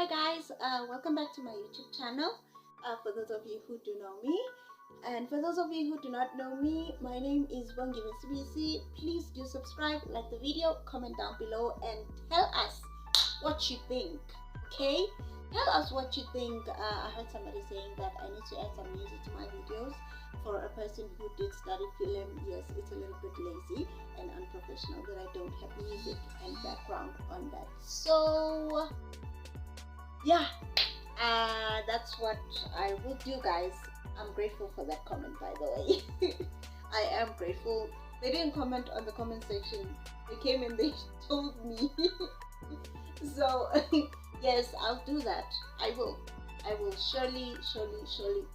Hi guys, welcome back to my YouTube channel. For those of you who do know me, and for those of you who do not know me, my name is Bongi CBC. Please do subscribe, like the video, comment down below, and tell us what you think. Okay, tell us what you think. I heard somebody saying that I need to add some music to my videos. For a person who did study film, yes, it's a little bit lazy and unprofessional that I don't have music and background on that. So yeah, that's what I will do, guys. I'm grateful for that comment, by the way. I am grateful. They didn't comment on the comment section. They came and they told me. So yes, I'll do that. I will surely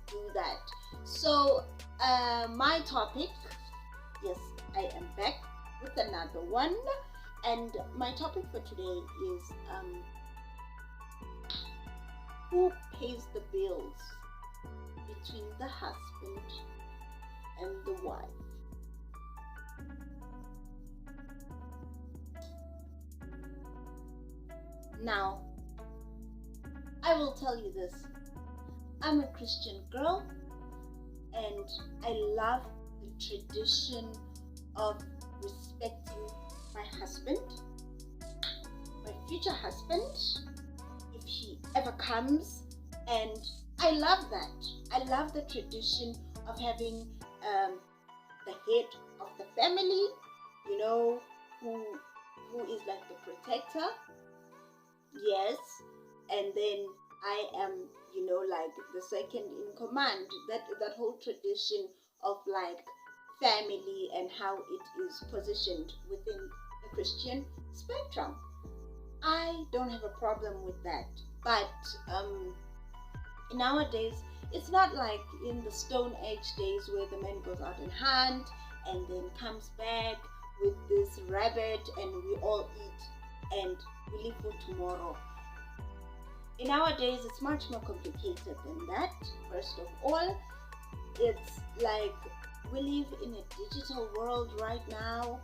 do that. So my topic, yes, I am back with another one, and my topic for today is who pays the bills between the husband and the wife? Now, I will tell you this. I'm a Christian girl and I love the tradition of respecting my husband, my future husband, if he ever comes. And I love that. I love the tradition of having the head of the family, you know, who is like the protector. Yes, and then I am, you know, like the second in command. That whole tradition of like family and how it is positioned within the Christian spectrum. I don't have a problem with that. But nowadays, it's not like in the Stone Age days where the man goes out and hunt and then comes back with this rabbit and we all eat and we live for tomorrow. Nowadays, it's much more complicated than that. First of all, it's like we live in a digital world right now.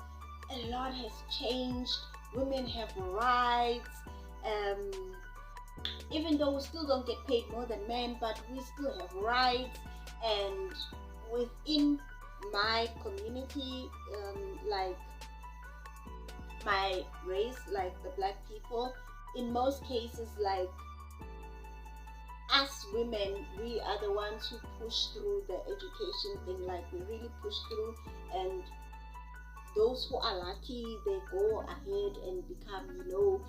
A lot has changed. Women have rights. Even though we still don't get paid more than men, but we still have rights. And within my community, like my race, like the black people, in most cases, like us women, we are the ones who push through the education thing. Like we really push through, and those who are lucky, they go ahead and become, you know,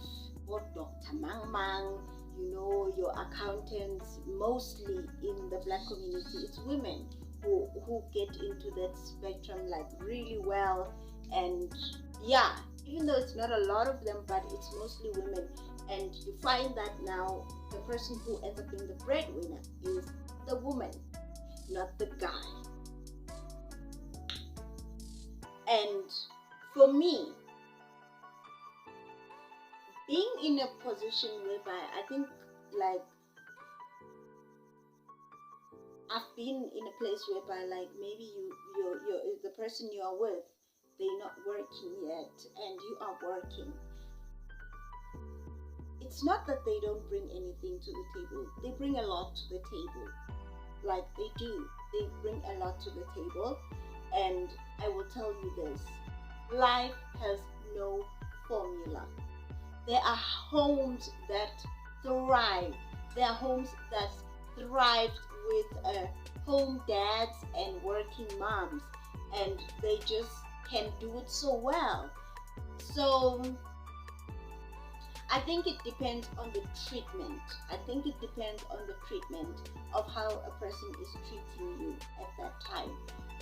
what Dr. Mang Mang, you know, your accountants. Mostly in the black community, it's women who get into that spectrum like really well. And yeah, even though it's not a lot of them, but it's mostly women. And you find that now the person who ends up being the breadwinner is the woman, not the guy. And for me, being in a position whereby I think like I've been in a place whereby like maybe you're the person you are with, they're not working yet and you are working. It's not that they don't bring anything to the table. They bring a lot to the table. Like they do. They bring a lot to the table. And I will tell you this. Life has no formula. There are homes that thrive. There are homes that thrived with home dads and working moms. And they just can do it so well. So I think it depends on the treatment. I think it depends on the treatment of how a person is treating you at that time.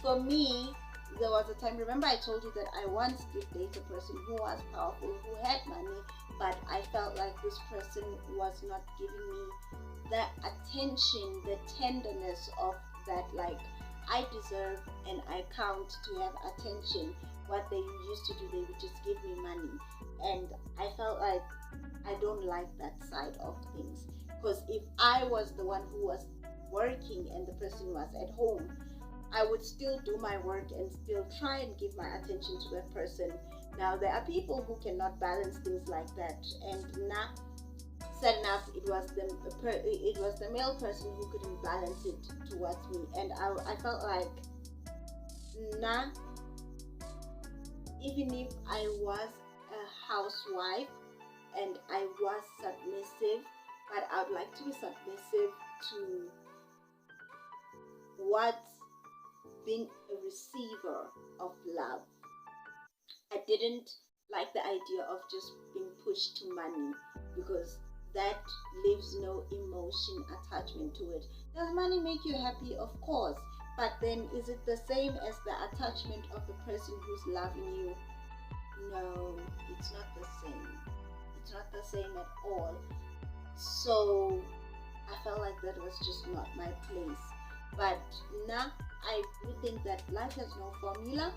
For me, there was a time, remember I told you that I once did date a person who was powerful, who had money, but I felt like this person was not giving me the attention, the tenderness of that, like I deserve and I count to have attention. What they used to do, they would just give me money. And I felt like I don't like that side of things, because if I was the one who was working and the person was at home, I would still do my work and still try and give my attention to that person. Now there are people who cannot balance things like that, and sad enough, it was the male person who couldn't balance it towards me, and I felt like, nah, even if I was a housewife and I was submissive, but I would like to be submissive to what's being a receiver of love. I didn't like the idea of just being pushed to money, because that leaves no emotion attachment to it. Does money make you happy? Of course. But then is it the same as the attachment of the person who's loving you? No, it's not the same. It's not the same at all. So I felt like that was just not my place. But now I do think that life has no formula.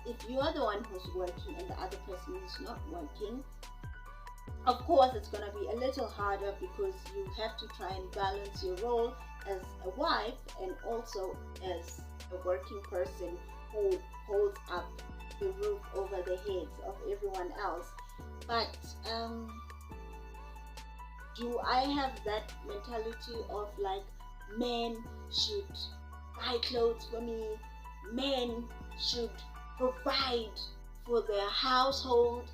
If you are the one who's working and the other person is not working, of course it's going to be a little harder, because you have to try and balance your role as a wife and also as a working person who holds up the roof over the heads of everyone else. But do I have that mentality of like, men should buy clothes for me, men should provide for their household,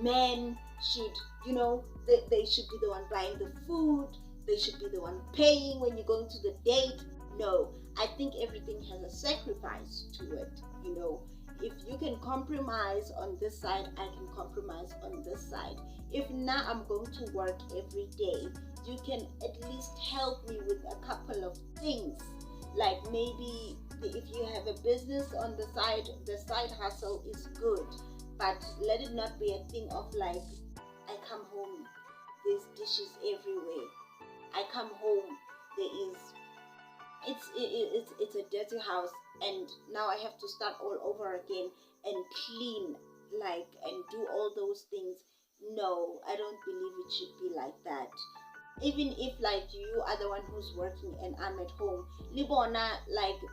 men should, they should be the one buying the food, they should be the one paying when you're going to the date? No, I think everything has a sacrifice to it. If you can compromise on this side, I can compromise on this side. If now I'm going to work every day, you can at least help me with a couple of things. Like maybe if you have a business on the side hustle is good, but let it not be a thing of like, I come home, there's dishes everywhere. I come home, it's a dirty house, and now I have to start all over again and clean, and do all those things. No, I don't believe it should be like that. Even if you are the one who's working and I'm at home, Libona,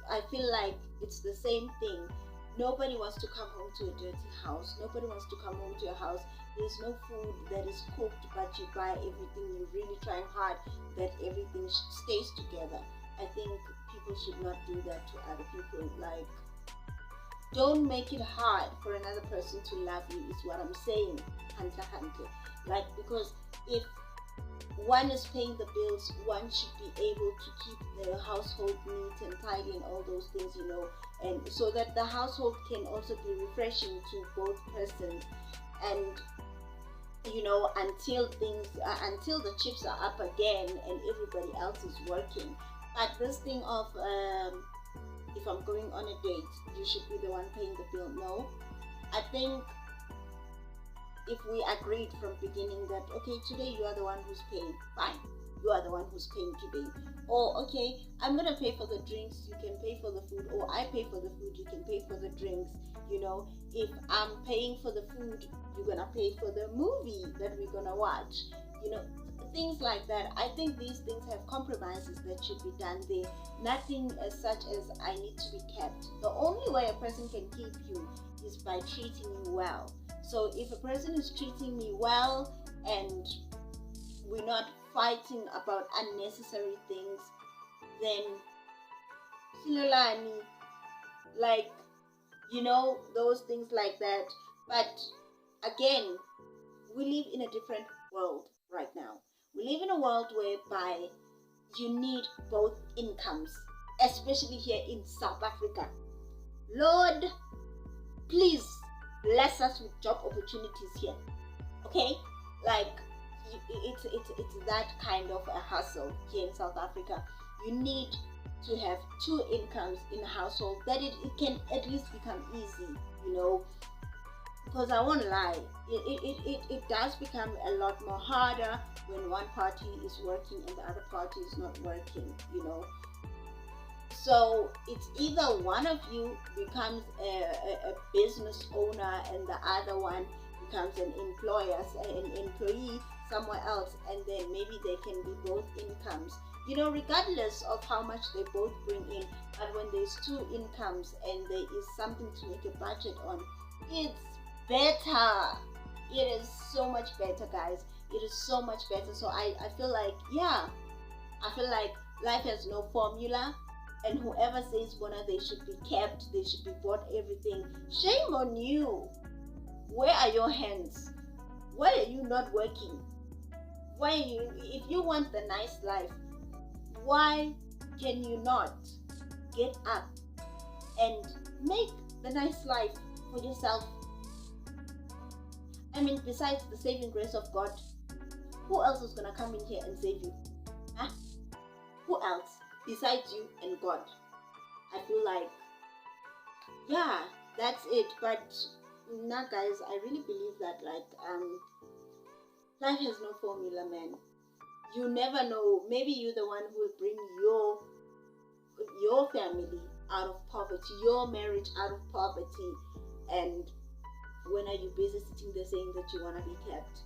I feel like it's the same thing. Nobody wants to come home to a dirty house. Nobody wants to come home to a house. There's no food that is cooked, but you buy everything. You're really trying hard that everything stays together. I think people should not do that to other people. Don't make it hard for another person to love you, is what I'm saying. Because if one is paying the bills, one should be able to keep the household neat and tidy and all those things, and so that the household can also be refreshing to both persons. And until the chips are up again and everybody else is working. But this thing of if I'm going on a date, you should be the one paying the bill. No, I think if we agreed from beginning that, okay, today you are the one who's paying, fine, you are the one who's paying today. Or, okay, I'm going to pay for the drinks, you can pay for the food. Or I pay for the food, you can pay for the drinks. If I'm paying for the food, you're going to pay for the movie that we're going to watch. Things like that. I think these things have compromises that should be done there. Nothing as such as I need to be kept. The only way a person can keep you is by treating you well. So if a person is treating me well and we're not fighting about unnecessary things, then silolani, those things like that. But again, we live in a different world right now. We live in a world whereby you need both incomes, especially here in South Africa. Lord, please bless us with job opportunities here. Okay? It's that kind of a hustle here in South Africa. You need to have two incomes in a household, that it can at least become easy, because I won't lie, it does become a lot more harder when one party is working and the other party is not working, So it's either one of you becomes a business owner and the other one becomes an employee somewhere else, and then maybe they can be both incomes, regardless of how much they both bring in. But when there's two incomes and there is something to make a budget on, it's better. It is so much better, guys. it is so much better. So I feel like, yeah, I feel like life has no formula, and whoever says Bona they should be kept, they should be bought everything, shame on you. Where are your hands? Why are you not working? Why are you, if you want the nice life, why can you not get up and make the nice life for yourself? I mean, besides the saving grace of God, who else is gonna come in here and save you? Huh? Who else besides you and God? I feel like, yeah, that's it. But now, guys, I really believe that, like, life has no formula, man. You never know. Maybe you're the one who will bring your family out of poverty, your marriage out of poverty, and when are you busy sitting there saying that you want to be kept?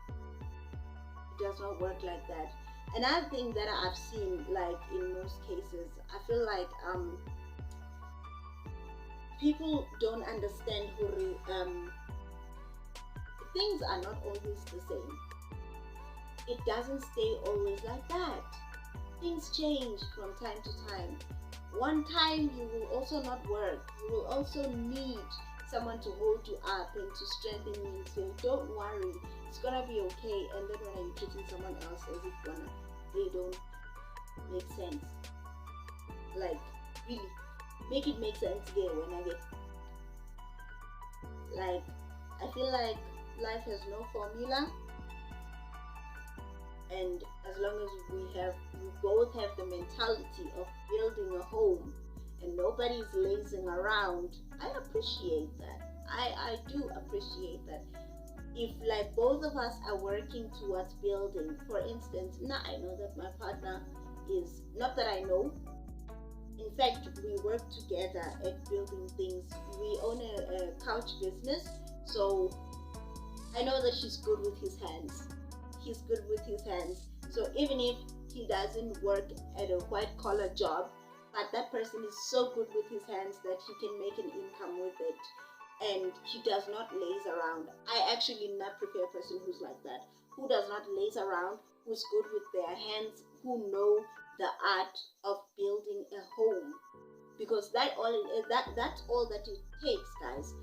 It does not work like that. Another thing that I've seen, like in most cases, I feel like people don't understand who things are not always the same. It doesn't stay always like that. Things change from time to time. One time you will also not work. You will also need someone to hold you up and to strengthen you and say, don't worry, it's gonna be okay. And then when you're treating someone else as if they don't make sense. Like, really, make it make sense again when I get. Like, I feel like life has no formula, and as long as we both have the mentality of building a home and nobody's lazing around, I appreciate that. I do appreciate that. If like both of us are working towards building, for instance, now I know that my partner is, not that I know, in fact, we work together at building things. We own a couch business, so I know that he's good with his hands. He's good with his hands. So even if he doesn't work at a white collar job, but that person is so good with his hands that he can make an income with it, and he does not laze around. I actually not prefer a person who's like that, who does not laze around, who's good with their hands, who know the art of building a home, because that's all that it takes, guys.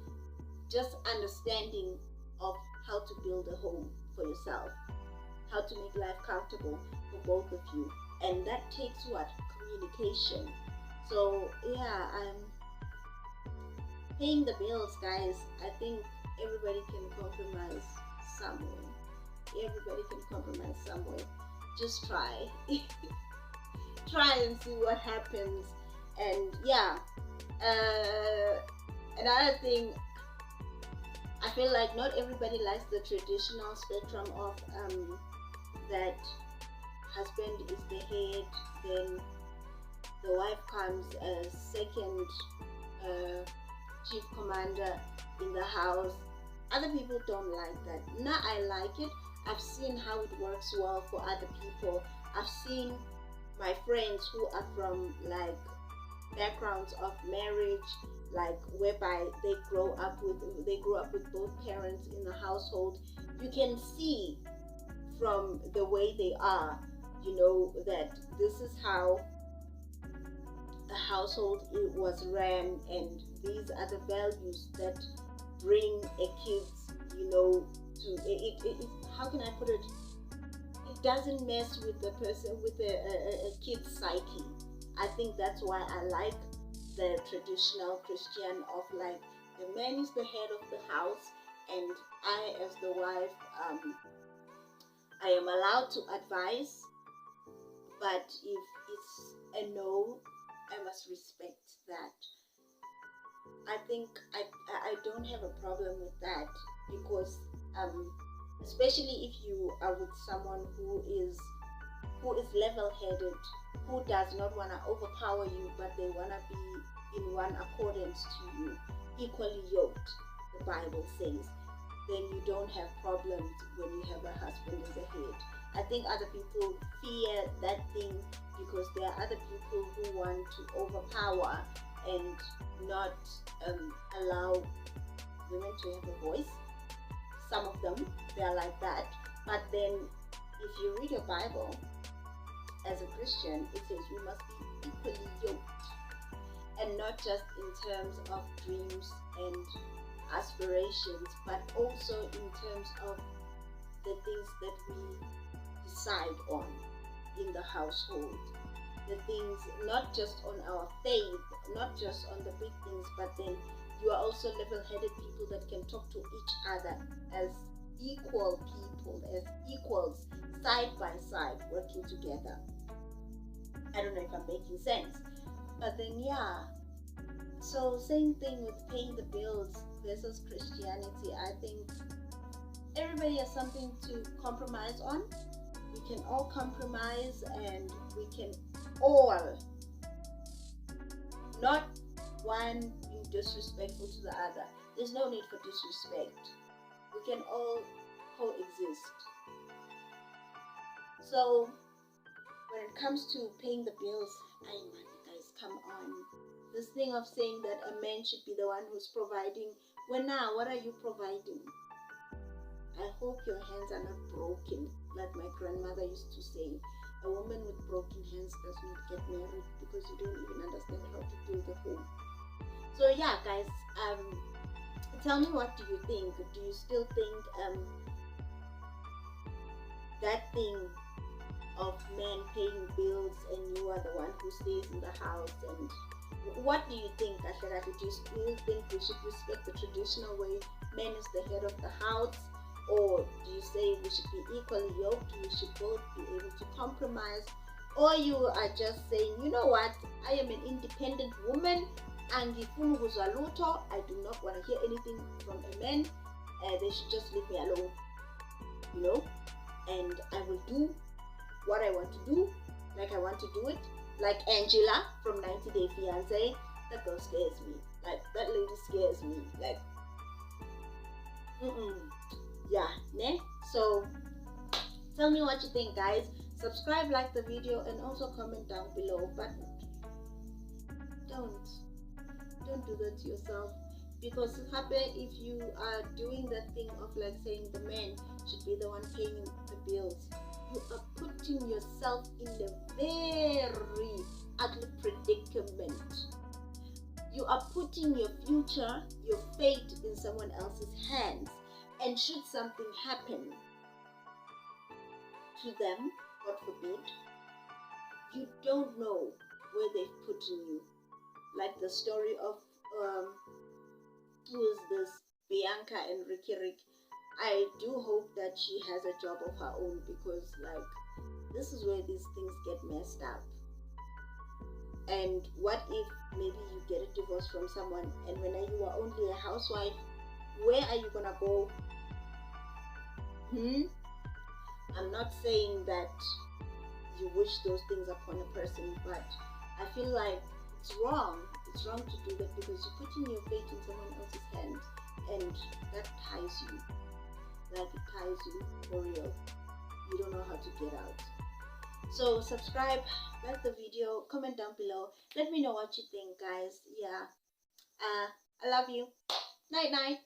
Just understanding of how to build a home for yourself, how to make life comfortable for both of you, and that takes what? Communication. So yeah, paying the bills, guys. I think everybody can compromise somewhere. Everybody can compromise somewhere. Just try. Try and see what happens. And yeah, another thing, I feel like not everybody likes the traditional spectrum of that husband is the head, then the wife comes as second chief commander in the house. Other people don't like that. Now I like it. I've seen how it works well for other people. I've seen my friends who are from like backgrounds of marriage, like whereby they grew up with both parents in the household. You can see from the way they are, that this is how the household was ran, and these are the values that bring a kid, to it. How can I put it? It doesn't mess with the person, with a kid's psyche. I think that's why I like the traditional Christian of like the man is the head of the house, and I, as the wife, I am allowed to advise, but if it's a no, I must respect that. I think I don't have a problem with that, because especially if you are with someone who is level-headed, who does not want to overpower you, but they want to be in one accordance to you, equally yoked, the Bible says, then you don't have problems when you have a husband as a head. I think other people fear that thing because there are other people who want to overpower and not allow women to have a voice. Some of them, they are like that. Bible, as a Christian, it says we must be equally yoked, and not just in terms of dreams and aspirations, but also in terms of the things that we decide on in the household. The things, not just on our faith, not just on the big things, but then you are also level-headed people that can talk to each other as equal people, as equals, side by side, working together. I don't know if I'm making sense, but then yeah. So same thing with paying the bills versus Christianity. I think everybody has something to compromise on. We can all compromise, and we can all, not one being disrespectful to the other. There's no need for disrespect. We can all coexist. So when it comes to paying the bills, guys, come on. This thing of saying that a man should be the one who's providing. Well, now, what are you providing? I hope your hands are not broken, like my grandmother used to say. A woman with broken hands does not get married, because you don't even understand how to build a home. So yeah, guys, tell me, what do you think? Do you still think that thing of men paying bills and you are the one who stays in the house? And what do you think, Asharati? Do you still think we should respect the traditional way, man is the head of the house? Or do you say we should be equally yoked, we should both be able to compromise? Or you are just saying, you know what, I am an independent woman, and I do not want to hear anything from a man, they should just leave me alone, you know, and I will do what I want to do, like I want to do it, like Angela from 90 Day Fiancé. That girl scares me, like that lady scares me, like yeah, ne? So tell me what you think, guys. Subscribe, like the video, and also comment down below. But don't do that to yourself, because if you are doing that thing of like saying the man should be the one paying the bills, you are putting yourself in a very ugly predicament. You are putting your future, your fate, in someone else's hands. And should something happen to them, God forbid, you don't know where they've put you. Like the story of who is this, Bianca and Rick. I do hope that she has a job of her own, because like this is where these things get messed up. And what if maybe you get a divorce from someone, and when you are only a housewife, where are you gonna go? I'm not saying that you wish those things upon a person, but I feel like it's wrong. It's wrong to do that, because you're putting your fate in someone else's hands, and that ties you. Like, it ties you for real. You don't know how to get out. So subscribe, like the video, comment down below. Let me know what you think, guys. Yeah. I love you. Night night.